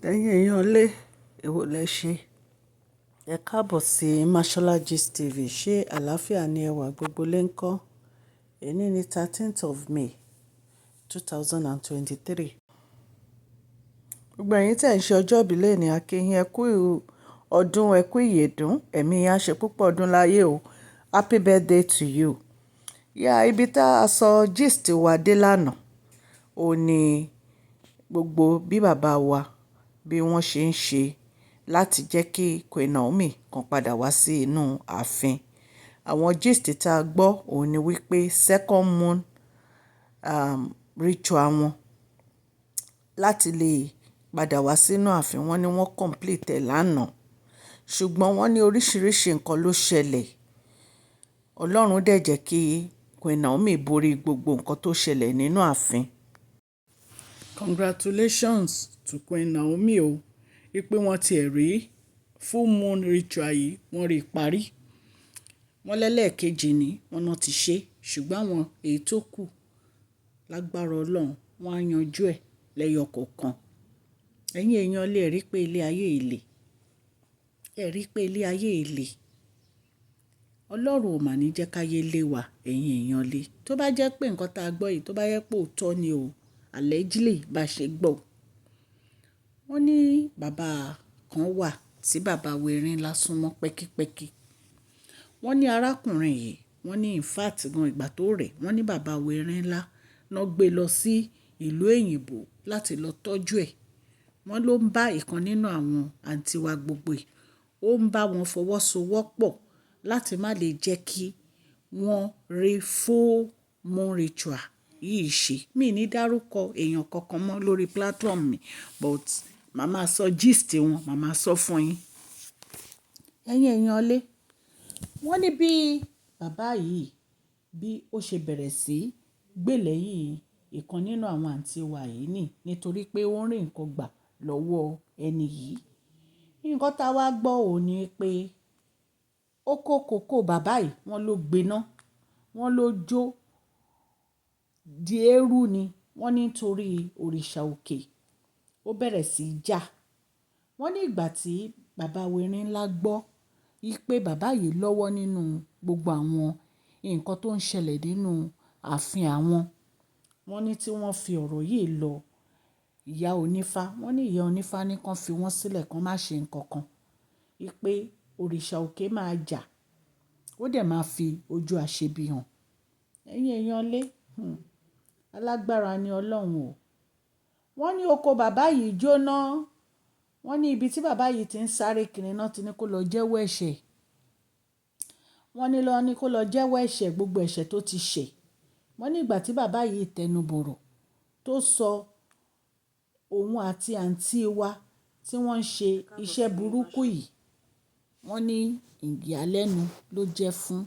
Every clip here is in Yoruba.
Ẹ̀yin èèyàn lé èwo lẹ ṣe. Ẹ káàbọ̀ sí Mashola Gist TV. Ṣé àlàáfíà ni ẹwà gbogbo lé ń kọ́? Èní ni 13th of May 2023. Gbogbo ẹ̀yin tẹ̀ ń ṣe ọjọ́ ìbílẹ̀ ní akínyìn ẹ kú ọdún ẹ kú ìyèdún. Ẹ̀mí yín á ṣe púpọ̀ ọdún láyé o. Happy birthday to you. Ibi tá a sọ gist wa dé lánàá. Ó ní gbogbo bí bàbá wa bí wọ́n ṣe ń ṣe láti jẹ́ kí Queen Naomi kan padà wá sí inú ààfin. Àwọn gist tá a gbọ́ òun ni wípé second moon ritual wọn láti lè padà wá sínú ààfin wọn ni wọ́n complete ẹ̀ lánàá. Ṣùgbọ́n wọ́n ní oríṣiríṣi nǹkan ló ṣẹlẹ̀. Ọlọ́run dẹ̀ jẹ́ kí Queen Naomi borí gbogbo nǹkan tó ṣẹlẹ̀ nínú ààfin. Congratulations to Queen Naomi o. Wípé wọ́n ti rí full moon ritual yìí wọ́n rí parí. Wọ́n lẹ́lẹ́ẹ̀kejì ni wọ́n náà ti ṣe. Ṣùgbọ́n àwọn èyí tó kù lágbára Ọlọ́run wọ́n á yanjú ẹ̀ lẹ́yọ kọ̀ọ̀kan. Ẹ̀yin èèyàn lè rí pé ilé ayé ìlè. Ẹ rí pé ilé ayé ìlè. Ọlọ́run ò mà ní jẹ́ káyé lé wa ẹ̀yin èèyàn lé. Tó bá jẹ́ pé nǹkan tá a gbọ́ yìí tó bá yẹ pé òótọ́ ni o. Allegedly bá ṣe gbọ́. Wọ́n ní bàbá kan wà tí bàbá wẹ̀rin ńlá súnmọ́ pẹ́kípẹ́kí. Wọ́n ní arákùnrin yìí, wọ́n ní in fact gan ìgbà tó rẹ̀, wọ́n ní bàbá wẹ̀rin ńlá náà gbé lọ sí ìlú òyìnbó láti lọ tọ́jú ẹ̀. Wọ́n ló ń bá ìkan nínú àwọn àǹtí wa gbogbo ẹ̀. Ó ń bá wọn fọwọ́sowọ́pọ̀ láti má lè jẹ́ kí wọ́n rí full moon ritual yìí ṣe. Mi ní dárúkọ èèyàn kankan mọ́ lórí platform mi but màmá sọ gist wọn, màmá sọ fún yín. Ẹ̀yin èèyàn lé. Wọ́n ní bí bàbá yìí bí ó ṣe bẹ̀rẹ̀ sí gbè lẹ́yìn ìkan nínú àwọn àǹtí wa yìí nítorí pé ó ń rí nǹkan gbà lọ́wọ́ ẹni yìí. Nǹkan tá a wá gbọ́ òun ni pé ó kó kòkó bàbá yìí, wọ́n ló gbiná, wọ́n ló jó di eérú ni. Wọ́n ní nítorí òrìṣà òkè ó bẹ̀rẹ̀ sí í jà. Wọ́n ní ìgbà tí bàbá wẹ̀rin ńlá gbọ́ pé bàbá yìí lọ́wọ́ nínú gbogbo àwọn nǹkan tó ń ṣẹlẹ̀ nínú ààfin àwọn. Wọ́n ní tí wọ́n fi ọ̀rọ̀ yìí lọ ìyá onífá. Wọ́n ní ìyá onífá ní kàn fi wọ́n sílẹ̀ kàn má ṣe nǹkan kan. Pé òrìṣà òkè máa jà. Ó dẹ̀ máa fi ojú àṣebí hàn. Ẹ̀yin èèyàn lé. Alágbára ni Ọlọ́run o. Wọ́n ní oko bàbá yìí jóná. Wọ́n ní ibi tí bàbá yìí ti ń sáré kiri náà ti ní kó lọ jẹ́wọ́ ẹ̀ṣẹ̀. Wọ́n ní kó lọ jẹ́wọ́ ẹ̀ṣẹ̀ gbogbo ẹ̀ṣẹ̀ tó ti ṣẹ̀. Wọ́n ní ìgbà tí bàbá yìí tẹnubọ̀rọ̀ tó sọ òun àti àǹtí wa tí wọ́n ń ṣe iṣẹ́ burúkú yìí. Wọ́n ní ìyàlẹ́nu ló jẹ́ fún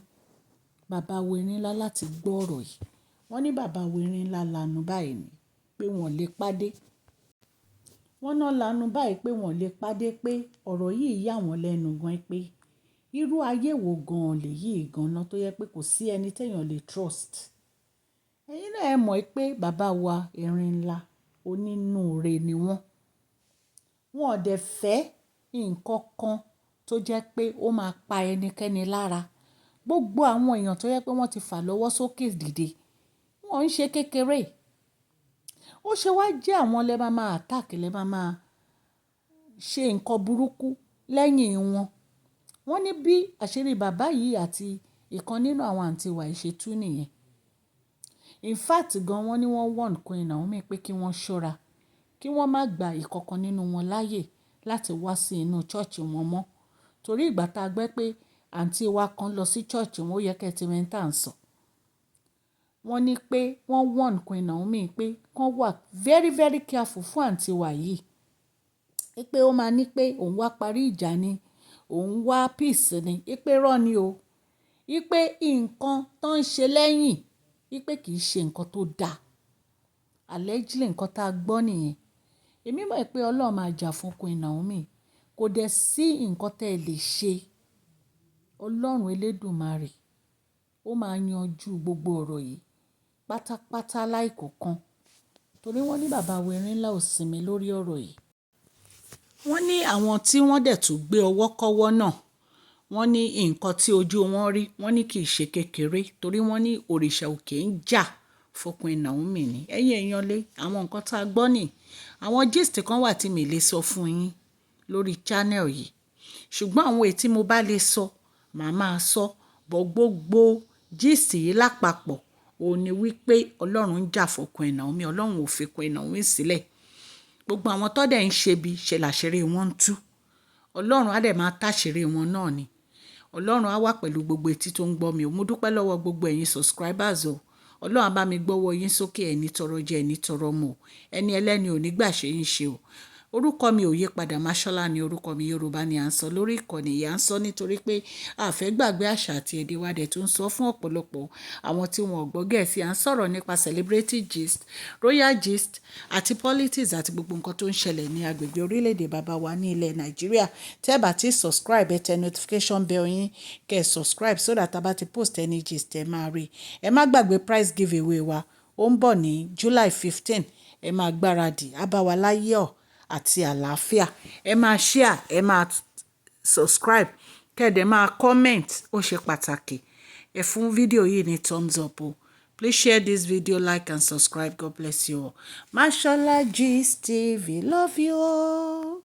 bàbá wẹ̀rin ńlá láti gbọ́ ọ̀rọ̀ yìí. Wọ́n ní bàbá wẹ̀rin ńlá lanu báyìí ni pé wọ́n lè pàdé. Wọ́n náà lanu báyìí pé wọ́n lè pàdé pé ọ̀rọ̀ yìí yà wọ́n lẹ́nu gan pé irú ayé wo gan lè yìí gan-an tó yẹ pé kò sí ẹni téèyàn lè trust. Ẹ̀yin náà ẹ mọ̀ pé bàbá wa erin ńlá onínúure ni wọ́n. Wọn ò dẹ̀ fẹ́ nǹkan kan tó jẹ́ pé ó máa pa ẹnikẹ́ni lára. Gbogbo àwọn èèyàn tó yẹ pé wọ́n ti fà lọ́wọ́ sókè dìde. Wọ́n ń ṣe kékeré. Ó ṣe wá jẹ́ àwọn lẹ́ máa attack lẹ́ máa ṣe nǹkan burúkú lẹ́yìn wọn. Wọ́n ní bí àṣírí bàbá yìí àti ìkan nínú àwọn àǹtí wa yìí ṣe tú nìyẹn. In fact gan wọ́n ní wọ́n warn Queen Naomi pé kí wọ́n ṣọ́ra. Kí wọ́n má gba ìkankan nínú wọn láàyè láti wá sí inú church wọn mọ́. Torí ìgbà tá a gbẹ́ pé àǹtí wa kan lọ sí church wọn ó yẹ kí ẹ ti mẹ́ta ń sọ. Wọ́n ní pé wọ́n warn Queen Naomi pé kán wà very very careful fún àǹtí wa yìí. Pé ó máa ní pé òun wá parí ìjà ni, òun wá peace ni. Pé irọ́ ni o. Pé nǹkan tó ń ṣe lẹ́yìn. Pé kì í ṣe nǹkan tó dáa. Allegedly nǹkan tá a gbọ́ nìyẹn. Èmi mọ̀ pé Ọlọ́run máa jà fún Queen Naomi. Kò dẹ̀ sí nǹkan tẹ́ ẹ lè ṣe. Ọlọ́run Elédùmarè ó máa yanjú gbogbo ọ̀rọ̀ yìí pátápátá láìkọ̀kan. Torí wọ́n ní bàbá wẹ̀rin ńlá ò sinmi lórí ọ̀rọ̀ yìí. wọ́n ní àwọn tí wọ́n dẹ̀ tún gbé ọwọ́ kọ́wọ́ náà, wọ́n ní nǹkan tí ojú wọn rí, wọ́n ní kì í ṣe kékeré torí wọ́n ní òrìṣà òkè ń jà fún Queen Naomi ni. Ẹ̀yin èèyàn lé àwọn nǹkan tá a gbọ́ nì. Àwọn gist kan wà tí mi lè sọ fún yín lórí channel yìí, ṣùgbọ́n àwọn èyí tí mo bá lè sọ màá máa sọ. Bọ́ gbogbo gist yìí lápapọ̀ òun ni wípé Ọlọ́run ń jà fún Queen Naomi, Ọlọ́run ò fi Queen Naomi sílẹ̀. Gbogbo àwọn tó dẹ̀ ń ṣe bí ṣe làṣírí wọn ń tú. Ọlọ́run á dẹ̀ máa táṣírí wọn náà ni. Ọlọ́run á wà pẹ̀lú gbogbo etí tó ń gbọ́ mi. Mo dúpẹ́ lọ́wọ́ gbogbo ẹ̀yin subscribers o. Ọlọ́run á bá mi gbọ́wọ́ yín sókè, ẹni tọrọ jẹ ẹni tọrọ mọ̀. Ẹni ẹlẹ́ni ò ní gbà ṣe yín ṣe o. Orúkọ mi ò yí padà, Máṣọ́lá ni orúkọ mi, Yorùbá ni à ń sọ lórí ìkànnì yìí. À ń sọ nítorí pé a fẹ́ gbàgbé àṣà àti èdè wa, dẹ̀ tún sọ fún ọ̀pọ̀lọpọ̀ àwọn tí wọn ò gbọ́ Gẹ̀ẹ́sì. À ń sọ̀rọ̀ nípa celebrity gist, royal gist àti politics àti gbogbo nǹkan tó ń ṣẹlẹ̀ ní agbègbè orílẹ̀-èdè bàbá wa ní ilẹ̀ Nàìjíríà. Tẹ́ bá ti subscribe, ẹ tẹ notification bell yín kẹ́ ẹ subscribe so that a bá ti post any gist ẹ máa rí. Ẹ má gbàgbé prize giveaway wa, ó ń bọ̀ ní July 15. Ẹ máa gbáradì, á bá wa láyọ̀ àti àlàáfíà. Ẹ máa share, ẹ máa subscribe, kẹ́ẹ̀dẹ̀ máa comment, ó ṣe pàtàkì. Ẹ fún fídíò yìí ní thumbs up o. Please share this video, like and subscribe. God bless you all. Mashola Gist TV, love you all.